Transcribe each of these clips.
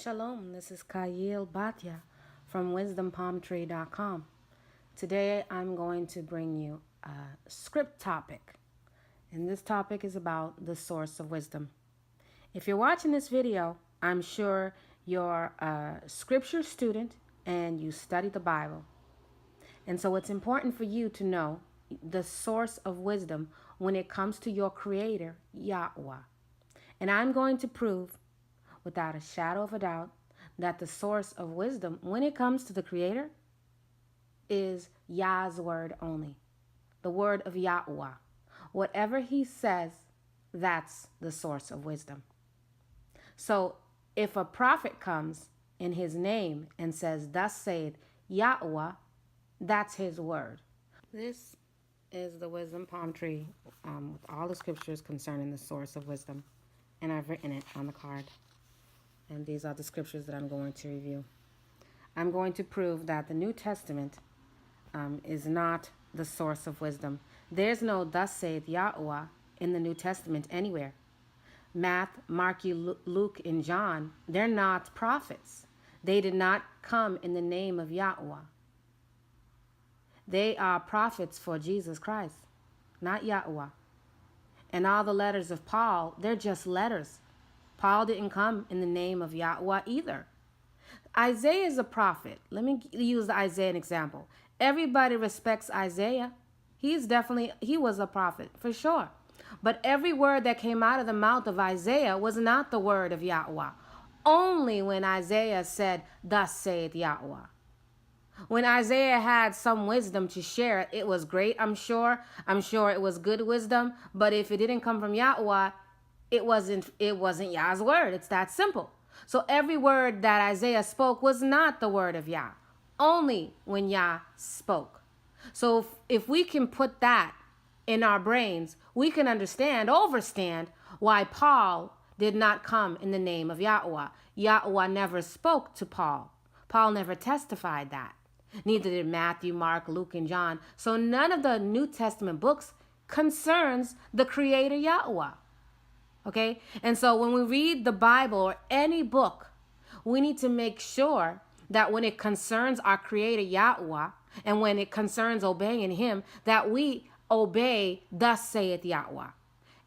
Shalom, this is Kayil Batya from WisdomPalmTree.com. Today I'm going to bring you a script topic, and this topic is about the source of wisdom. If you're watching this video, I'm sure you're a scripture student and you study the Bible. And so it's important for you to know the source of wisdom when it comes to your Creator, Yahuah. And I'm going to prove without a shadow of a doubt that the source of wisdom when it comes to the Creator is Yah's word only, the word of Yahuah. Whatever he says, that's the source of wisdom. So if a prophet comes in his name and says, "Thus saith Yahuah," that's his word. This is the Wisdom Palm Tree with all the scriptures concerning the source of wisdom, and I've written it on the card. And these are the scriptures that I'm going to review. I'm going to prove that the New Testament is not the source of wisdom. There's no "Thus saith Yahuah" in the New Testament anywhere. Matthew, Mark, Luke, and John, they're not prophets. They did not come in the name of Yahuah. They are prophets for Jesus Christ, not Yahuah. And all the letters of Paul, they're just letters. Paul didn't come in the name of Yahuah either. Isaiah is a prophet. Let me use Isaiah an example. Everybody respects Isaiah. He was a prophet for sure. But every word that came out of the mouth of Isaiah was not the word of Yahuah. Only when Isaiah said, "Thus saith Yahuah." When Isaiah had some wisdom to share, it was great, I'm sure. I'm sure it was good wisdom. But if it didn't come from Yahuah, it wasn't Yah's word. It's that simple. So every word that Isaiah spoke was not the word of Yah, only when Yah spoke. So if we can put that in our brains, we can overstand why Paul did not come in the name of Yahuah. Yahuah never spoke to Paul. Paul never testified that. Neither did Matthew, Mark, Luke, and John. So none of the New Testament books concerns the Creator Yahuah. Okay? And so when we read the Bible or any book, we need to make sure that when it concerns our Creator Yahuah and when it concerns obeying him, that we obey "Thus saith Yahuah."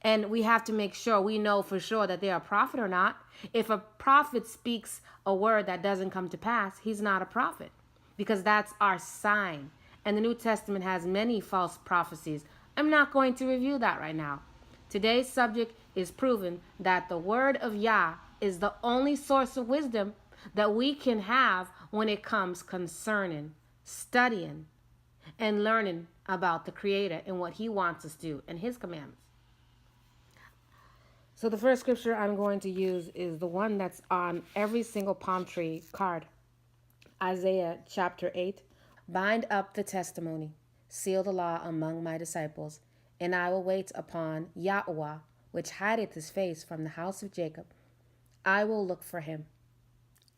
And we have to make sure we know for sure that they're a prophet or not. If a prophet speaks a word that doesn't come to pass, he's not a prophet, because that's our sign. And the New Testament has many false prophecies. I'm not going to review that right now. Today's subject is proving that the word of Yah is the only source of wisdom that we can have when it comes concerning studying and learning about the Creator and what he wants us to do and his commandments. So the first scripture I'm going to use is the one that's on every single palm tree card. Isaiah chapter 8. "Bind up the testimony, seal the law among my disciples, and I will wait upon Yahuah, which hideth his face from the house of Jacob. I will look for him."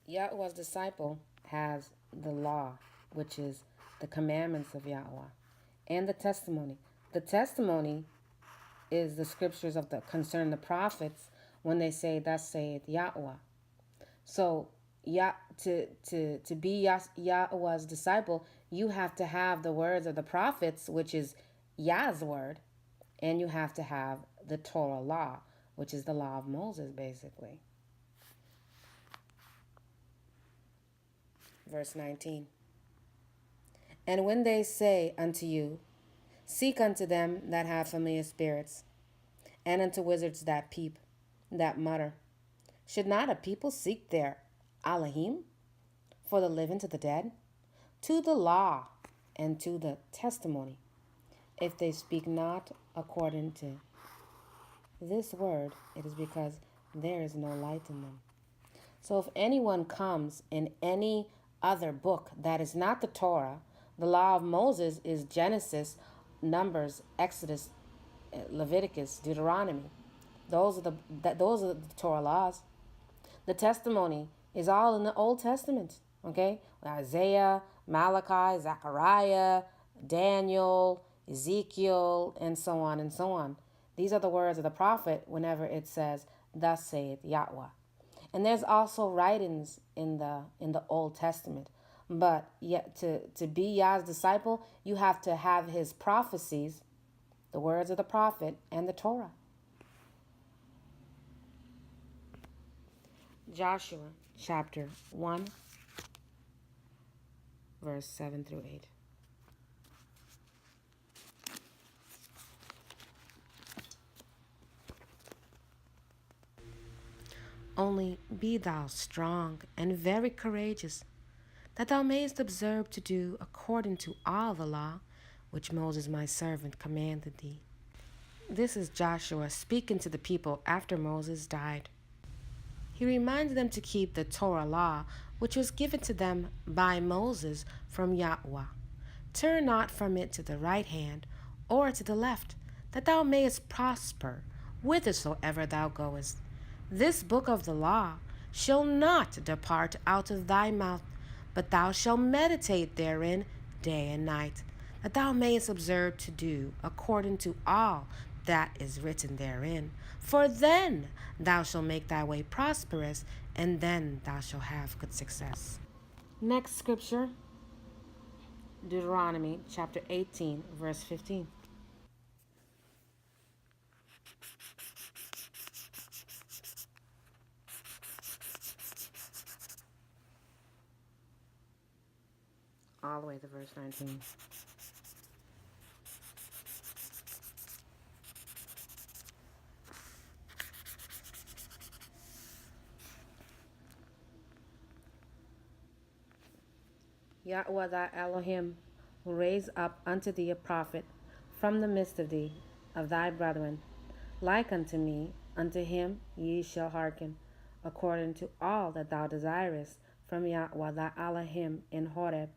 Yahuah's disciple has the law, which is the commandments of Yahuah, and the testimony. The testimony is the scriptures of concerning the prophets when they say, "Thus saith Yahuah." So to be Yahuah's disciple, you have to have the words of the prophets, which is Yah's word, and you have to have the Torah law, which is the law of Moses, basically. Verse 19. "And when they say unto you, Seek unto them that have familiar spirits, and unto wizards that peep, that mutter, should not a people seek their Elohim for the living to the dead? To the law and to the testimony, if they speak not according to this word, it is because there is no light in them." So if anyone comes in any other book that is not the Torah, the law of Moses is Genesis, Numbers, Exodus, Leviticus, Deuteronomy. Those are the Torah laws. The testimony is all in the Old Testament, okay? Isaiah, Malachi, Zechariah, Daniel, Ezekiel, and so on and so on. These are the words of the prophet whenever it says, "Thus saith Yahuah." And there's also writings in the Old Testament. But yet to be Yah's disciple, you have to have his prophecies, the words of the prophet, and the Torah. Joshua chapter 1, verse 7 through 8. Only be thou strong and very courageous, that thou mayest observe to do according to all the law which Moses my servant commanded thee. This is Joshua speaking to the people after Moses died. He reminds them to keep the Torah law, which was given to them by Moses from Yahuah. Turn not from it to the right hand or to the left, that thou mayest prosper whithersoever thou goest. This book of the law shall not depart out of thy mouth, but thou shalt meditate therein day and night, that thou mayest observe to do according to all that is written therein. For then thou shalt make thy way prosperous, and then thou shalt have good success. Next scripture, Deuteronomy chapter 18, verse 15. All the way to verse 19. Yahuah thy Elohim will raise up unto thee a prophet from the midst of thee, of thy brethren, like unto me. Unto him ye shall hearken, according to all that thou desirest from Yahuah thy Elohim in Horeb,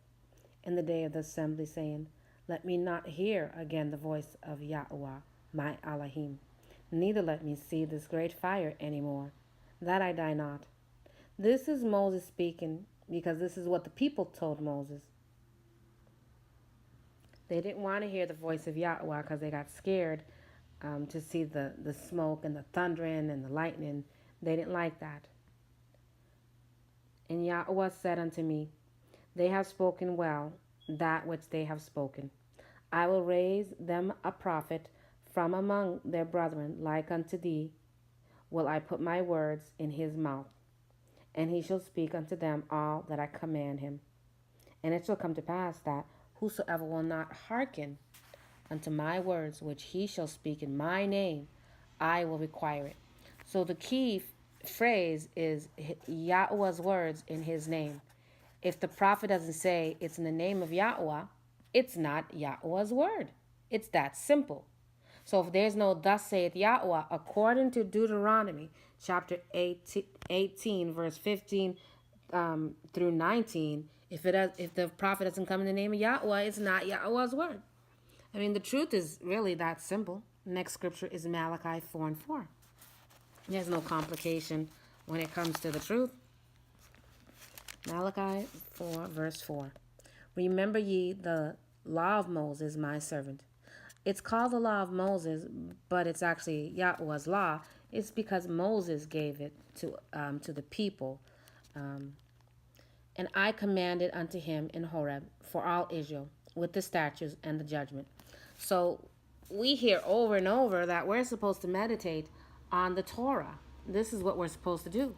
in the day of the assembly, saying, Let me not hear again the voice of Yahuah my Elohim, neither let me see this great fire any more, that I die not. This is Moses speaking, because this is what the people told Moses. They didn't want to hear the voice of Yahuah because they got scared to see the smoke and the thundering and the lightning. They didn't like that. And Yahuah said unto me, They have spoken well that which they have spoken. I will raise them a prophet from among their brethren, like unto thee, will I put my words in his mouth, and he shall speak unto them all that I command him. And it shall come to pass that whosoever will not hearken unto my words, which he shall speak in my name, I will require it. So the key phrase is Yahuah's words in his name. If the prophet doesn't say it's in the name of Yahuah, it's not Yahuah's word. It's that simple. So if there's no thus saith Yahuah, according to Deuteronomy chapter 18 verse 15 through 19, if the prophet doesn't come in the name of Yahuah, it's not Yahuah's word. I mean, the truth is really that simple. Next scripture is Malachi 4 and 4. There's no complication when it comes to the truth. Malachi 4 verse 4. Remember ye the law of Moses, my servant. It's called the law of Moses, but it's actually Yahuah's law. It's because Moses gave it to the people. And I commanded unto him in Horeb for all Israel, with the statutes and the judgment. So we hear over and over that we're supposed to meditate on the Torah. This is what we're supposed to do.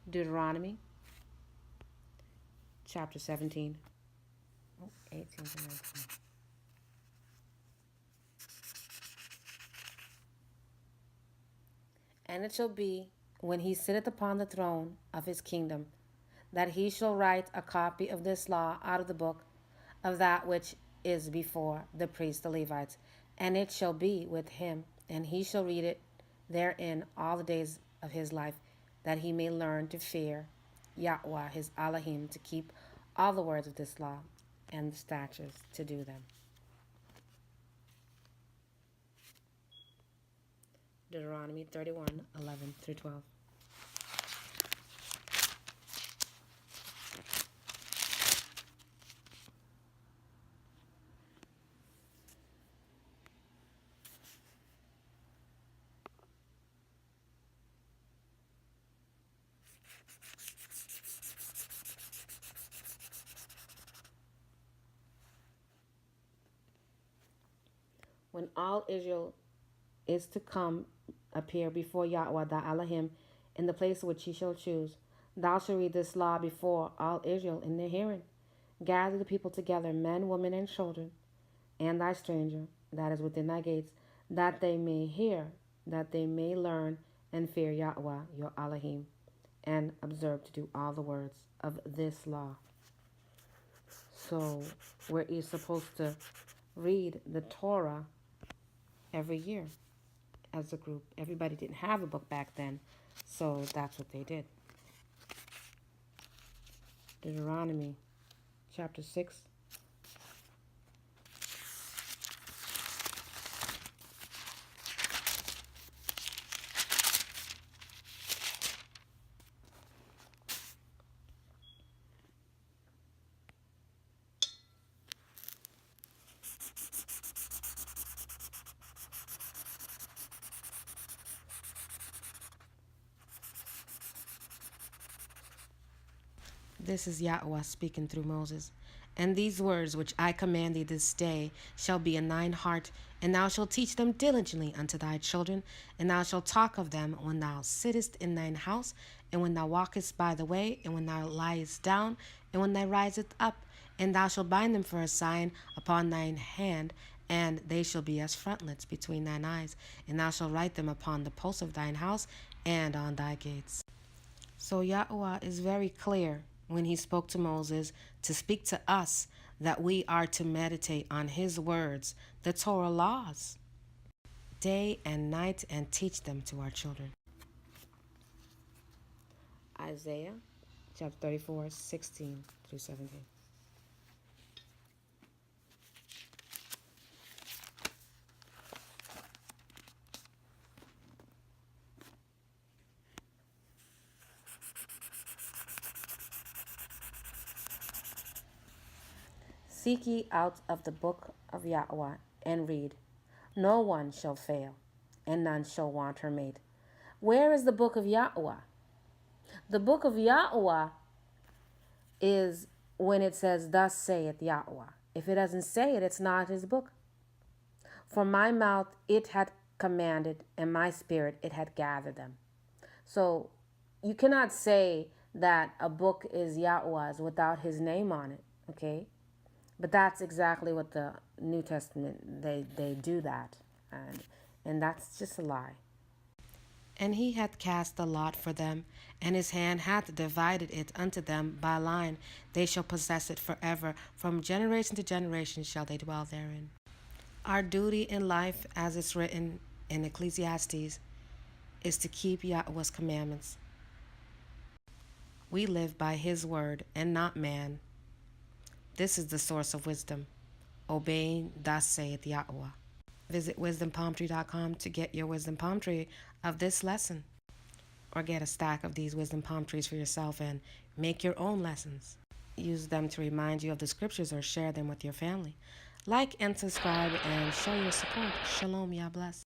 Deuteronomy chapter 17. 18 to 19. And it shall be, when he sitteth upon the throne of his kingdom, that he shall write a copy of this law out of the book of that which is before the priests, the Levites. And it shall be with him, and he shall read it therein all the days of his life, that he may learn to fear Yahuah his Elohim, to keep all the words of this law and the statutes, to do them. Deuteronomy 31, 11 through 12. when all Israel is to come appear before Yahuah thy Elohim in the place which he shall choose. Thou shalt read this law before all Israel in their hearing. Gather the people together, men, women, and children, and thy stranger that is within thy gates, that they may hear, that they may learn and fear Yahuah your Elohim, and observe to do all the words of this law. So we're supposed to read the Torah every year as a group. Everybody didn't have a book back then, so that's what they did. Deuteronomy chapter 6. This is Yahuah speaking through Moses. And these words which I command thee this day shall be in thine heart, and thou shalt teach them diligently unto thy children, and thou shalt talk of them when thou sittest in thine house, and when thou walkest by the way, and when thou liest down, and when thou risest up, and thou shalt bind them for a sign upon thine hand, and they shall be as frontlets between thine eyes, and thou shalt write them upon the posts of thine house and on thy gates. So Yahuah is very clear when he spoke to Moses to speak to us that we are to meditate on his words, the Torah laws, day and night, and teach them to our children. Isaiah chapter 34, 16 through 17. Seek ye out of the book of Yahuah, and read. No one shall fail, and none shall want her mate. Where is the book of Yahuah? The book of Yahuah is when it says, thus saith Yahuah. If it doesn't say it, it's not his book. For my mouth it had commanded, and my spirit it had gathered them. So you cannot say that a book is Yahuah's without his name on it, okay? But that's exactly what the New Testament, they do that. And that's just a lie. And he hath cast the lot for them, and his hand hath divided it unto them by line. They shall possess it forever. From generation to generation shall they dwell therein. Our duty in life, as it's written in Ecclesiastes, is to keep Yahuah's commandments. We live by his word and not man. This is the source of wisdom, obeying thus saith Yahuah. Visit wisdompalmtree.com to get your wisdom palm tree of this lesson, or get a stack of these wisdom palm trees for yourself and make your own lessons. Use them to remind you of the scriptures or share them with your family. Like and subscribe and show your support. Shalom, Yah bless.